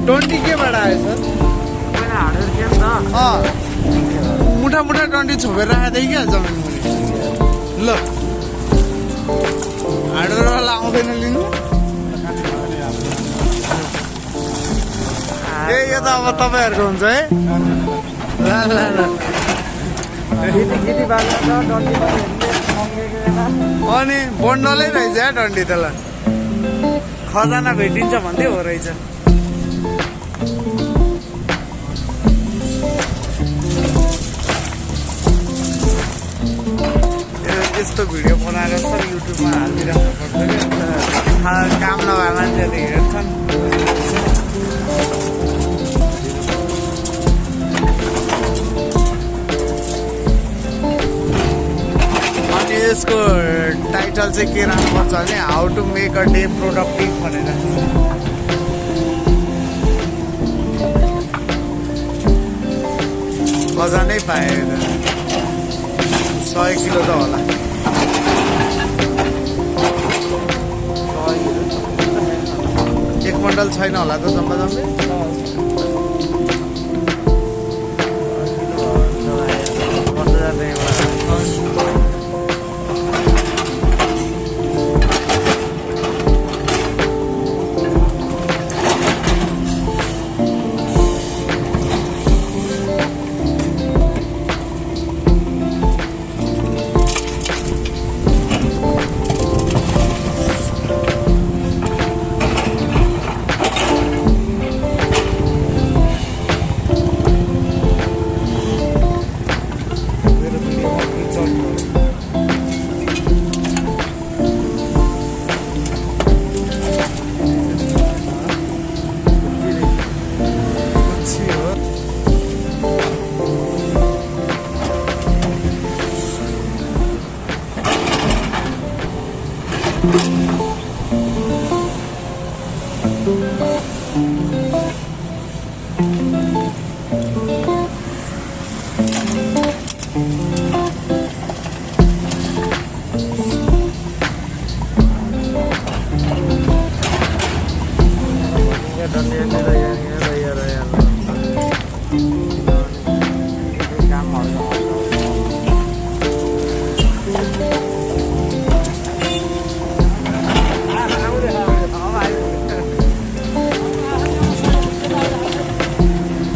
डन्डी के बाट आयो सर? मुठा मुठा डन्डी छोपेर राखेको थिएँ क्या जमिन मुनि। ल हार्डवेयरवाला आउँदैन लिनु? ए यो त अब तपाईँहरूको हुन्छ है। ल ल ल अनि बन्डलै रहेछ है डन्डी त। ल खजाना भेटिन्छ भन्दै हो रहेछ। यस्तो भिडियो बनाएर सर युट्युबमा हालिदिइराख्नु पर्छ क्या, काम नभए मान्छेले हेर्छन्। अनि यसको टाइटल चाहिँ के राख्नुपर्छ भने how to make a day productive भनेर। खजानै पाएँ 100 किलो त होला। एक बन्डल छैन होला त जम्मा जम्मै।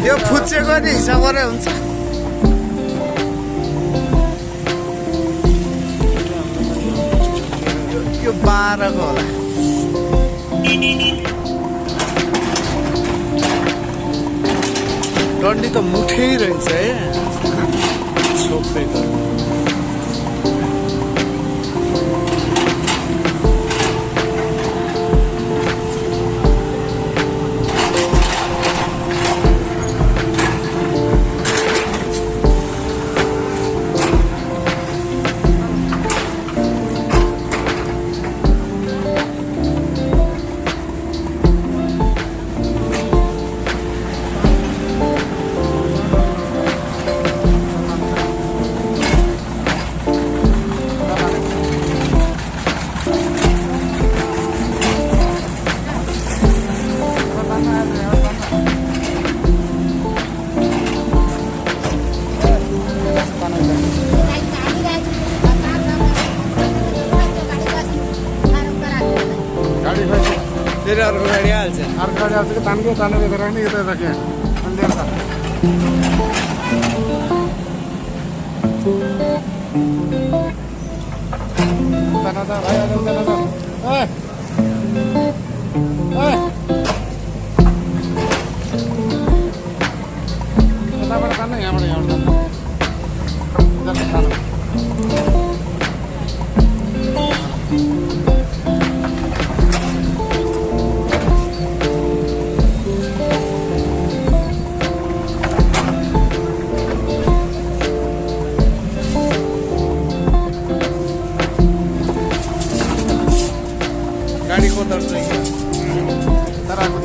यो फुच्चेको नि हिसाब गरे हुन्छ। यो 12 को होला। डन्डी त मुठै रहेछ है छोपेको। हाल्छ अर्को गाडी आउँछ कि तानको तानेर यता राख्ने यता यता क्या अनि लिएर त उता नजा भाइ अहिले उता नजा ए ए यताबाट तान्नु यहाँबाट तान्नु तान्नु गाडी को तर आएको